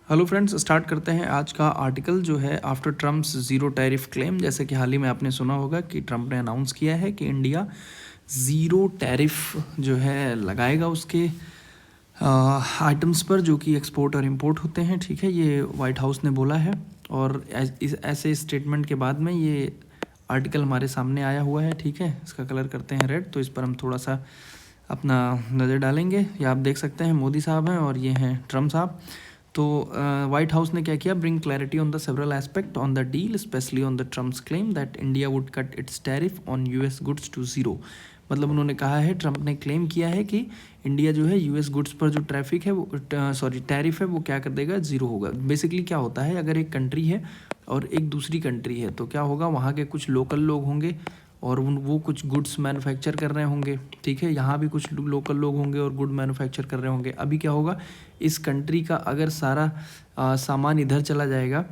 Hello friends, start करते हैं आज का आर्टिकल जो है after Trump's zero tariff claim. जैसे कि हाल ही में आपने सुना होगा कि ट्रम्प ने अनाउंस किया है कि इंडिया ज़ीरो टैरिफ जो है लगाएगा उसके आइटम्स पर जो कि एक्सपोर्ट और इंपोर्ट होते हैं। ठीक है, ये वाइट हाउस ने बोला है और ऐसे स्टेटमेंट के बाद में ये आर्टिकल हमारे सामने आया हुआ है। ठीक है, इसका कलर करते हैं रेड, तो इस पर हम थोड़ा सा अपना नज़र डालेंगे। ये आप देख सकते हैं मोदी साहब हैं और ये हैं ट्रम्प साहब। तो वाइट हाउस ने क्या किया, bring clarity on the several aspect on the deal, specially on the Trump's claim that India would cut its tariff on US goods to zero. मतलब उन्होंने कहा है, ट्रम्प ने क्लेम किया है कि इंडिया जो है यूएस गुड्स पर जो ट्रैफिक है वो टैरिफ है वो क्या कर देगा, ज़ीरो होगा। बेसिकली क्या होता है, अगर एक कंट्री है और एक दूसरी कंट्री है तो क्या होगा, वहाँ के कुछ लोकल लोग होंगे और वो कुछ गुड्स मैन्युफैक्चर कर रहे होंगे। ठीक है, यहाँ भी कुछ लोकल लोग होंगे और गुड मैन्युफैक्चर कर रहे होंगे। अभी क्या होगा, इस कंट्री का अगर सारा सामान इधर चला जाएगा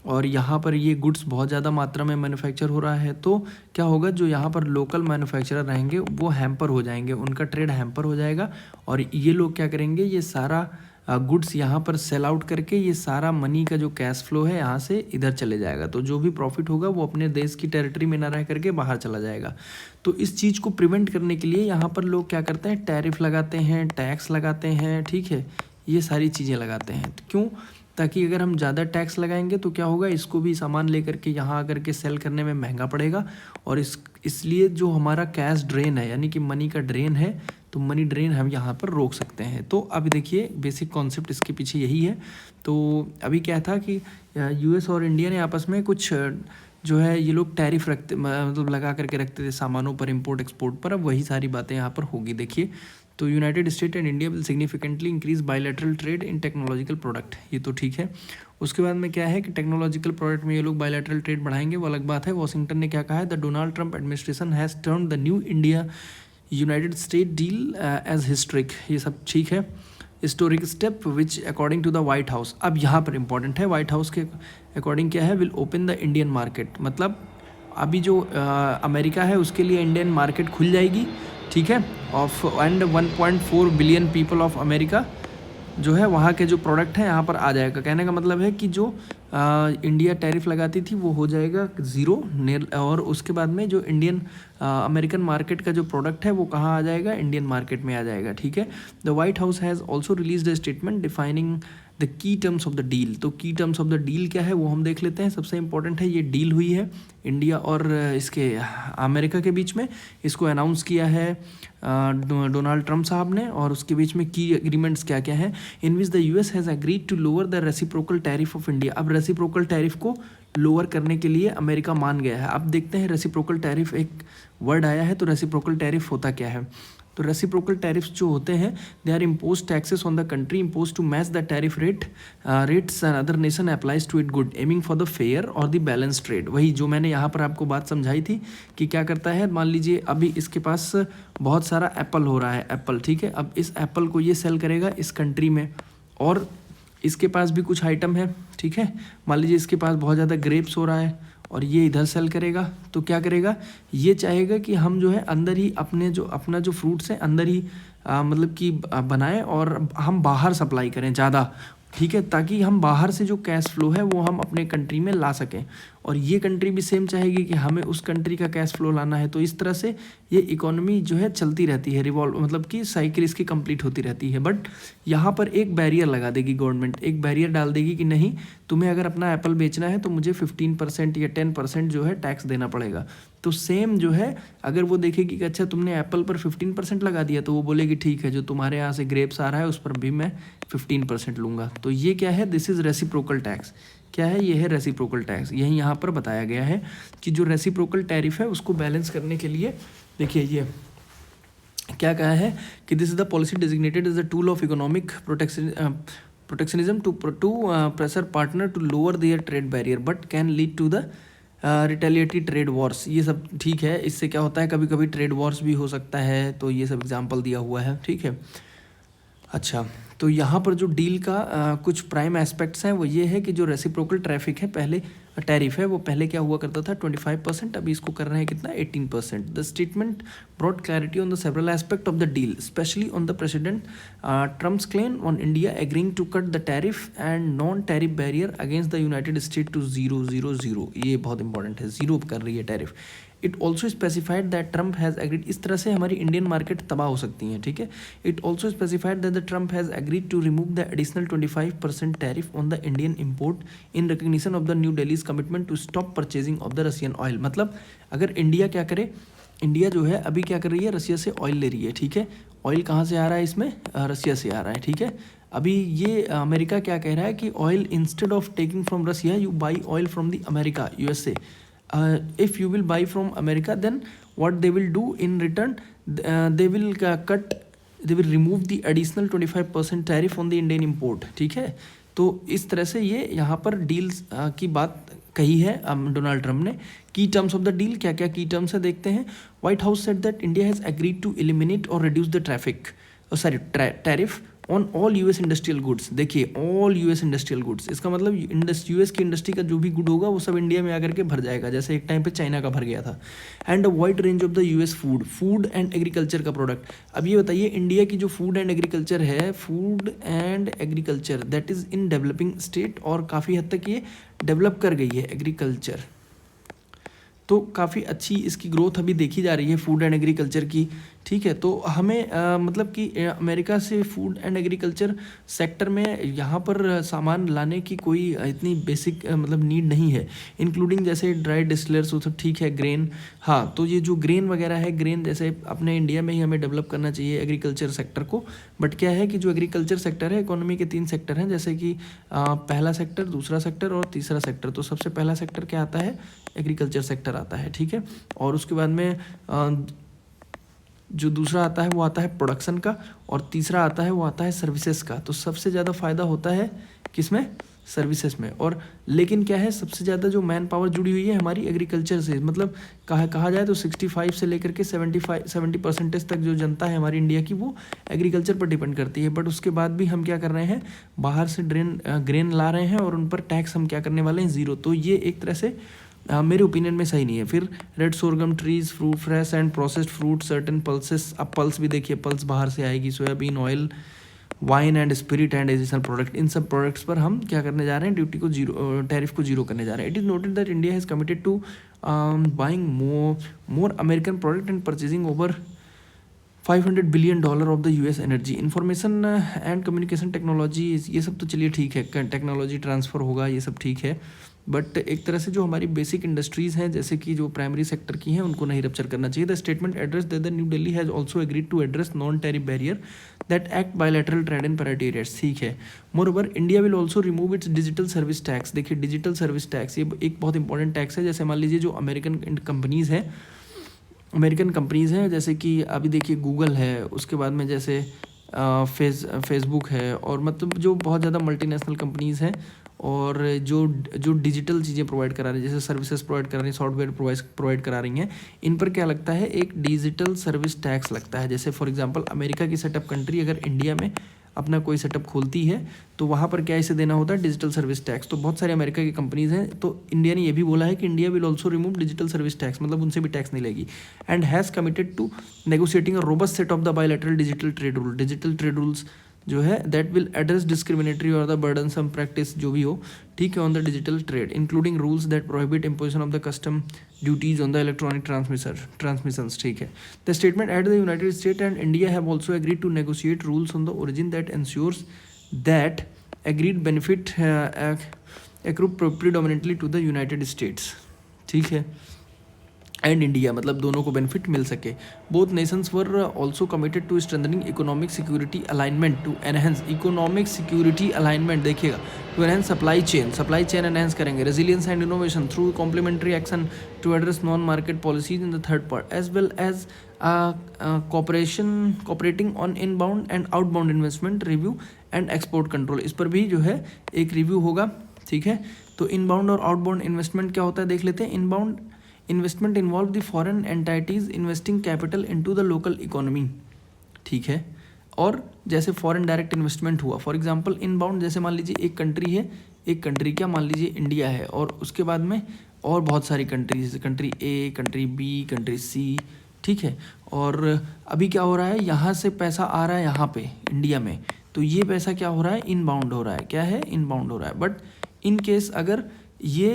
और यहाँ पर ये गुड्स बहुत ज़्यादा मात्रा में मैन्युफैक्चर हो रहा है, तो क्या होगा, जो यहाँ पर लोकल मैन्युफैक्चरर रहेंगे वो हैम्पर हो जाएंगे, उनका ट्रेड हैम्पर हो जाएगा और ये लोग क्या करेंगे, ये सारा गुड्स यहाँ पर सेल आउट करके ये सारा मनी का जो कैश फ्लो है यहाँ से इधर चले जाएगा। तो जो भी प्रॉफिट होगा वो अपने देश की टेरिटरी में ना रह करके बाहर चला जाएगा। तो इस चीज़ को प्रिवेंट करने के लिए यहाँ पर लोग क्या करते हैं, टैरिफ लगाते हैं, टैक्स लगाते हैं। ठीक है, ये सारी चीज़ें लगाते हैं। तो क्यों, ताकि अगर हम ज़्यादा टैक्स लगाएंगे तो क्या होगा, इसको भी सामान लेकर के यहाँ आकर के सेल करने में महंगा पड़ेगा और इसलिए जो हमारा कैश ड्रेन है, यानी कि मनी का ड्रेन है, तो मनी ड्रेन हम यहाँ पर रोक सकते हैं। तो अभी देखिए बेसिक कॉन्सेप्ट इसके पीछे यही है। तो अभी क्या था कि यूएस और इंडिया ने आपस में कुछ जो है ये लोग टैरिफ रखते, मतलब लगा करके रखते थे सामानों पर, इंपोर्ट एक्सपोर्ट पर। अब वही सारी बातें यहाँ पर होगी। देखिए, तो United State and India will significantly increase bilateral trade in technological product, ये तो ठीक है। उसके बाद में क्या है कि टेक्नोलॉजिकल प्रोडक्ट में ये लोग बायलैटरल ट्रेड बढ़ाएंगे, वो अलग बात है। वॉशिंगटन ने क्या कहा है, the Donald Trump administration has turned the new India United State deal as historic, ये सब ठीक है। Historic step which according to the White House, अब यहाँ पर इंपॉर्टेंट है, वाइट हाउस के अकॉर्डिंग क्या है, will open the Indian market. मतलब अभी जो अमेरिका है उसके लिए इंडियन मार्केट खुल जाएगी। ठीक है, of and 1.4 billion people of America जो है वहाँ के जो प्रोडक्ट हैं यहाँ पर आ जाएगा। कहने का मतलब है कि जो इंडिया टैरिफ लगाती थी वो हो जाएगा ज़ीरो, और उसके बाद में जो इंडियन अमेरिकन मार्केट का जो प्रोडक्ट है वो कहाँ आ जाएगा, इंडियन मार्केट में आ जाएगा। ठीक है, the White house has also released a statement defining the key terms of the deal. तो की टर्म्स ऑफ द डील क्या है वो हम देख लेते हैं। सबसे इंपॉर्टेंट है, ये डील हुई है इंडिया और इसके अमेरिका के बीच में। इसको अनाउंस किया है डोनाल्ड ट्रंप साहब ने, और उसके बीच में की एग्रीमेंट्स क्या क्या हैं, in which the US has agreed to lower the reciprocal tariff of India. अब रेसिप्रोकल टैरिफ को लोअर करने के लिए अमेरिका मान गया है। अब देखते हैं रेसिप्रोकल टैरिफ, एक वर्ड आया है, तो रेसिप्रोकल टैरिफ होता क्या है। तो रेसिप्रोकल टैरिफ्स जो होते हैं, they are impose taxes on the country impose to match the tariff rates and other nation applies to it good aiming for the fair और द बैलेंस ट्रेड। वही जो मैंने यहाँ पर आपको बात समझाई थी कि क्या करता है, मान लीजिए अभी इसके पास बहुत सारा एप्पल हो रहा है, एप्पल, ठीक है। अब इस एप्पल को ये सेल करेगा इस कंट्री में, और इसके पास भी कुछ आइटम है, ठीक है। मान लीजिए इसके पास बहुत ज़्यादा ग्रेप्स हो रहा है और ये इधर सेल करेगा, तो क्या करेगा, ये चाहेगा कि हम जो है अंदर ही अपना जो फ्रूट्स है अंदर ही मतलब कि बनाएं और हम बाहर सप्लाई करें ज़्यादा, ठीक है, ताकि हम बाहर से जो कैश फ्लो है वो हम अपने कंट्री में ला सकें। और ये कंट्री भी सेम चाहेगी कि हमें उस कंट्री का कैश फ्लो लाना है। तो इस तरह से ये इकोनॉमी जो है चलती रहती है, रिवॉल्व, मतलब कि साइकिल इसकी कंप्लीट होती रहती है। बट यहाँ पर एक बैरियर लगा देगी गवर्नमेंट, एक बैरियर डाल देगी कि नहीं, तुम्हें अगर अपना एप्पल बेचना है तो मुझे 15% या 10% जो है टैक्स देना पड़ेगा। तो सेम जो है, अगर वो देखेगी कि अच्छा तुमने एप्पल पर 15% लगा दिया, तो वो बोलेगी ठीक है, जो तुम्हारे यहाँ से ग्रेप्स आ रहा है उस पर भी मैं 15% लूँगा। तो ये क्या है, दिस इज़ रेसिप्रोकल टैक्स। क्या है, ये है रेसिप्रोकल टैक्स। यही यहाँ पर बताया गया है कि जो रेसिप्रोकल टैरिफ है उसको बैलेंस करने के लिए, देखिए ये क्या कहा है कि this is the policy designated as the tool of economic protectionism to pressure partner to lower their trade barrier but can lead to the retaliatory trade wars. ये सब ठीक है, इससे क्या होता है, कभी कभी ट्रेड वॉर्स भी हो सकता है। तो ये सब एग्जाम्पल दिया हुआ है, ठीक है। अच्छा, तो यहाँ पर जो डील का कुछ प्राइम एस्पेक्ट्स हैं वो ये है कि जो रेसिप्रोकल ट्रैफिक है, पहले टैरिफ है वो पहले क्या हुआ करता था 25%, अभी इसको कर रहे हैं कितना 18%। The statement broad clarity on the several aspect of the deal, specially on the president Trump's claim on India agreeing to cut the tariff and non tariff barrier against the United State to 000, ये बहुत important है, 0 कर रही है tariff. It also specified that Trump has agreed, इस तरह से हमारी इंडियन मार्केट तबाह हो सकती है, ठीक है। It also specified that the Trump has agreed to remove the additional 25% tariff on the Indian import in recognition of the New Delhi's commitment to stop purchasing of the Russian oil. मतलब अगर India क्या करे, India जो है अभी क्या कर रही है, रसिया से ऑयल ले रही है, ठीक है। ऑयल कहाँ से आ रहा है इसमें, रसिया से आ रहा है, ठीक है। अभी ये अमेरिका क्या कह रहा है कि oil instead of taking from Russia you buy oil from the America, USA. If you will buy from America, then what they will do in return, they will remove the additional 25% tariff on the Indian import, ठीक है। तो इस तरह से ये यहाँ पर deals की बात कही है डोनाल्ड ट्रम्प ने। की टर्म्स ऑफ द डील, क्या क्या की टर्म्स है देखते हैं। White House said that India has agreed to eliminate और reduce the tariff on all US industrial goods. देखिए ऑल यूएस इंडस्ट्रियल गुड्स, इसका मतलब यूएस की इंडस्ट्री का जो भी गुड होगा वो सब इंडिया में आकर के भर जाएगा, जैसे एक टाइम पे चाइना का भर गया था। And a wide range of the US food and agriculture का प्रोडक्ट। अब ये बताइए इंडिया की जो फूड एंड एग्रीकल्चर है, food and agriculture that is in developing state, और काफ़ी हद तक ये डेवलप कर गई है एग्रीकल्चर, तो काफ़ी अच्छी इसकी ग्रोथ अभी देखी जा रही है फूड एंड एग्रीकल्चर की, ठीक है। तो हमें मतलब कि अमेरिका से फूड एंड एग्रीकल्चर सेक्टर में यहाँ पर सामान लाने की कोई इतनी बेसिक मतलब नीड नहीं है, इंक्लूडिंग जैसे ड्राई डिस्टिलर्स वो सब, ठीक है। ग्रेन, हाँ, तो ये जो ग्रेन वगैरह है, ग्रेन जैसे अपने इंडिया में ही हमें डेवलप करना चाहिए एग्रीकल्चर सेक्टर को। बट क्या है कि जो एग्रीकल्चर सेक्टर है, इकोनॉमी के 3 सेक्टर हैं, जैसे कि पहला सेक्टर, दूसरा सेक्टर और तीसरा सेक्टर। तो सबसे पहला सेक्टर क्या आता है, एग्रीकल्चर सेक्टर आता है, ठीक है। और उसके बाद में जो दूसरा आता है वो आता है प्रोडक्शन का, और तीसरा आता है वो आता है सर्विसेज का। तो सबसे ज़्यादा फ़ायदा होता है किसमें, सर्विसेज में। और लेकिन क्या है, सबसे ज़्यादा जो मैन पावर जुड़ी हुई है हमारी एग्रीकल्चर से, मतलब कहा जाए तो 65 से लेकर के 70% तक जो जनता है हमारी इंडिया की वो एग्रीकल्चर पर डिपेंड करती है। बट उसके बाद भी हम क्या कर रहे हैं, बाहर से ग्रेन ला रहे हैं और उन पर टैक्स हम क्या करने वाले हैं, 0। तो ये एक तरह से मेरे ओपिनियन में सही नहीं है। फिर red sorghum trees, fruit fresh and processed fruit, certain pulses. अब पल्स भी देखिए, पल्स बाहर से आएगी, soybean oil, wine and spirit and additional product, इन सब प्रोडक्ट्स पर हम क्या करने जा रहे हैं, ड्यूटी को 0, टैरिफ को 0 करने जा रहे हैं। It is noted that India has committed to buying more American product and purchasing over $500 billion of the US energy, information and communication technology. ये सब तो चलिए ठीक है, टेक्नोलॉजी ट्रांसफ़र होगा, ये सब ठीक है। बट एक तरह से जो हमारी बेसिक इंडस्ट्रीज़ हैं, जैसे कि जो प्राइमरी सेक्टर की हैं, उनको नहीं रप्चर करना चाहिए। The statement address that the New Delhi has also agreed to address non tariff barrier that act bilateral trade in parity rates, ठीक है। Moreover India will also remove its digital service tax. देखिए digital service tax ये एक बहुत important tax है। जैसे मान लीजिए जो अमेरिकन कंपनीज़ हैं, जैसे कि अभी देखिए गूगल है, उसके बाद में जैसे फेसबुक है, और मतलब जो बहुत ज़्यादा मल्टीनेशनल कंपनीज़ हैं, और जो डिजिटल चीज़ें प्रोवाइड करा रही हैं, जैसे सर्विसेज प्रोवाइड करा रही हैं, सॉफ्टवेयर प्रोवाइड करा रही हैं, इन पर क्या लगता है, एक डिजिटल सर्विस टैक्स लगता है। जैसे फॉर एग्जांपल अमेरिका की सेटअप कंट्री अगर इंडिया में अपना कोई सेटअप खोलती है तो वहाँ पर क्या इसे देना होता है, डिजिटल सर्विस टैक्स। तो बहुत सारे अमेरिका की कंपनीज़ हैं, तो इंडिया ने ये भी बोला है कि India will also remove digital service tax, मतलब उनसे भी टैक्स नहीं लेगी। And has committed to negotiating a robust set of the bilateral digital trade rules जो है दैट विल एड्रेस डिस्क्रिमिनेटरी और द बर्डनसम प्रैक्टिस जो भी हो, ठीक है, on the digital trade, including rules that prohibit imposition of the custom duties on the electronic transmissions, ठीक है। The statement at the United State and India have also agreed to negotiate rules on the origin that ensures that agreed benefit accrue predominantly to the United States, ठीक है, and India, मतलब दोनों को benefit मिल सके। Both nations were also committed to strengthening economic security alignment to enhance economic security alignment, देखिएगा, to enhance supply chain enhance करेंगे, resilience and innovation through complementary action to address non market policies in the third part as well as cooperating on inbound and outbound investment review and export control. इस पर भी जो है एक review होगा, ठीक है। तो इनबाउंड और आउटबाउंड इन्वेस्टमेंट क्या होता है देख लेते हैं। Inbound investment involve the foreign entities investing capital into the local economy, ठीक है। और जैसे फॉरेन डायरेक्ट इन्वेस्टमेंट हुआ, फॉर एग्जांपल इनबाउंड, जैसे मान लीजिए एक कंट्री है, एक कंट्री क्या मान लीजिए इंडिया है, और उसके बाद में और बहुत सारी कंट्री, जैसे कंट्री ए, कंट्री बी, कंट्री सी, ठीक है। और अभी क्या हो रहा है, यहाँ से पैसा आ रहा है यहाँ पे इंडिया में, तो ये पैसा क्या हो रहा है, इनबाउंड हो रहा है। क्या है, इनबाउंड हो रहा है। बट इन केस अगर ये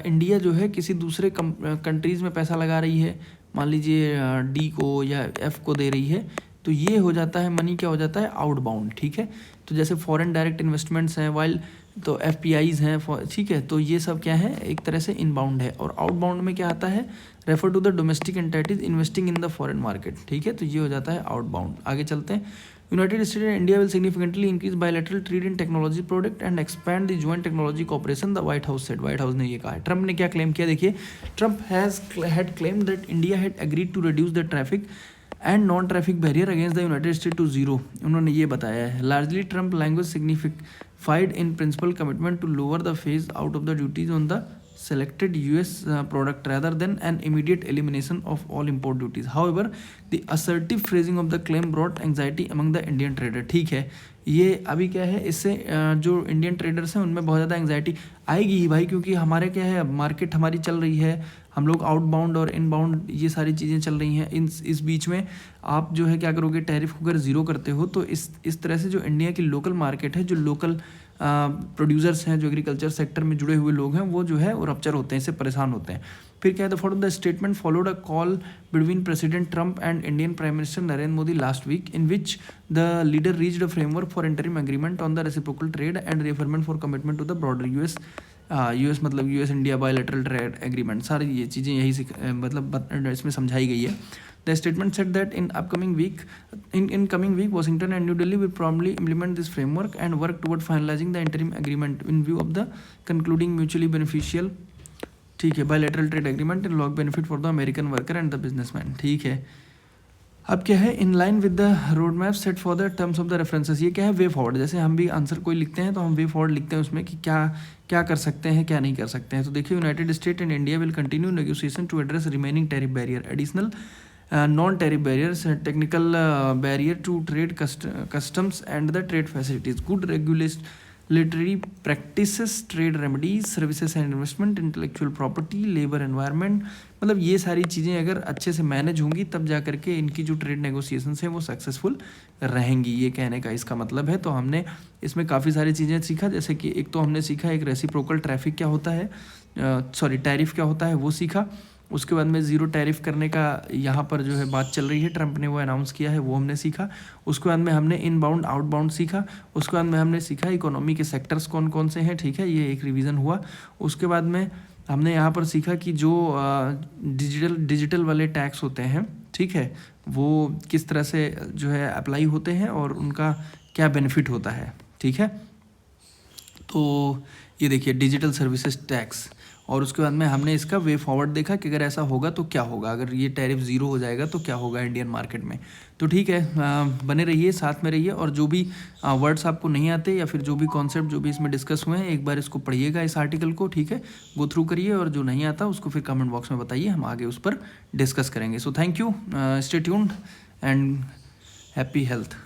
इंडिया जो है किसी दूसरे कंट्रीज़ में पैसा लगा रही है, मान लीजिए डी को या एफ को दे रही है, तो ये हो जाता है मनी, क्या हो जाता है, आउटबाउंड, ठीक है। तो जैसे फॉरेन डायरेक्ट इन्वेस्टमेंट्स हैं, वाइल तो एफपीआईज हैं, ठीक है, तो ये सब क्या है, एक तरह से इनबाउंड है। और आउटबाउंड में क्या आता है, refer to the domestic entities investing in the foreign market, ठीक है, तो ये हो जाता है आउटबाउंड। आगे चलते हैं। United States and India will significantly increase bilateral trade in technology product and expand the joint technology cooperation, the White House said. White House ने ये कहा है। ट्रम्प ने क्या क्लेम किया, देखिए, Trump had claimed that India had agreed to reduce the traffic and non traffic barrier against the United State to zero. उन्होंने ये बताया है। Largely Trump language signified in principle commitment to lower the phase out of the duties on the selected US product rather than an immediate elimination of all import duties. However, the assertive phrasing of the claim brought anxiety among the Indian trader. ठीक है, ये अभी क्या है, इससे जो Indian traders हैं उनमें बहुत ज़्यादा एंग्जाइटी आएगी ही भाई, क्योंकि हमारे क्या है, मार्केट हमारी चल रही है, हम लोग आउटबाउंड और इनबाउंड ये सारी चीज़ें चल रही हैं। इस बीच में आप जो है क्या करोगे, टैरिफ को अगर ज़ीरो करते हो तो इस तरह से जो इंडिया की लोकल मार्केट है, जो लोकल प्रोड्यूसर्स हैं, जो एग्रीकल्चर सेक्टर में जुड़े हुए लोग हैं, वो जो है वो रप्चर होते हैं, इससे परेशान होते हैं। फिर क्या है, for the statement followed a call between President Trump and Indian Prime Minister Narendra Modi last week, in which the leader reached a framework for interim agreement on the reciprocal trade and reaffirmed for commitment to the broader US मतलब US India bilateral trade agreement. सारी ये चीज़ें यही मतलब इसमें समझाई गई है। The statement said that in coming week, Washington and New Delhi will promptly implement this framework and work toward finalizing the interim agreement in view of the concluding mutually beneficial, ठीक है, bilateral trade agreement and log benefit for the American worker and the businessman, ठीक है। अब क्या है, in line with the road map set for the terms of the references. ये क्या है, वे फॉरवर्ड। जैसे हम भी आंसर कोई लिखते हैं तो हम वे फॉरवर्ड लिखते हैं उसमें कि क्या क्या कर सकते हैं, क्या नहीं कर सकते हैं। तो देखिए, United State and India will continue negotiation to address remaining tariff barrier, additional non-tariff barriers, technical barrier to trade, customs and the trade facilities, good regulatory practices, trade remedies, services and investment, intellectual property, labor environment, मतलब ये सारी चीज़ें अगर अच्छे से manage होंगी तब जा करके इनकी जो ट्रेड नेगोशिएशंस हैं वो सक्सेसफुल रहेंगी, ये कहने का इसका मतलब है। तो हमने इसमें काफ़ी सारी चीज़ें सीखा, जैसे कि एक तो हमने सीखा एक रेसिप्रोकल ट्रैफिक क्या होता है, टैरिफ क्या होता है वो सीखा। उसके बाद में ज़ीरो टैरिफ करने का यहाँ पर जो है बात चल रही है, ट्रंप ने वो अनाउंस किया है, वो हमने सीखा। उसके बाद में हमने इनबाउंड आउटबाउंड सीखा। उसके बाद में हमने सीखा इकोनॉमी के सेक्टर्स कौन कौन से हैं, ठीक है, ये एक रिवीजन हुआ। उसके बाद में हमने यहाँ पर सीखा कि जो डिजिटल वाले टैक्स होते हैं, ठीक है, वो किस तरह से जो है अप्लाई होते हैं और उनका क्या बेनिफिट होता है, ठीक है। तो ये देखिए, डिजिटल सर्विसेज टैक्स। और उसके बाद में हमने इसका वे फॉरवर्ड देखा कि अगर ऐसा होगा तो क्या होगा, अगर ये टैरिफ ज़ीरो हो जाएगा तो क्या होगा इंडियन मार्केट में। तो ठीक है, बने रहिए, साथ में रहिए, और जो भी वर्ड्स आपको नहीं आते या फिर जो भी कॉन्सेप्ट जो भी इसमें डिस्कस हुए हैं, एक बार इसको पढ़िएगा, इस आर्टिकल को, ठीक है, गो थ्रू करिए, और जो नहीं आता उसको फिर कमेंट बॉक्स में बताइए, हम आगे उस पर डिस्कस करेंगे। So thank you, stay tuned and happy health.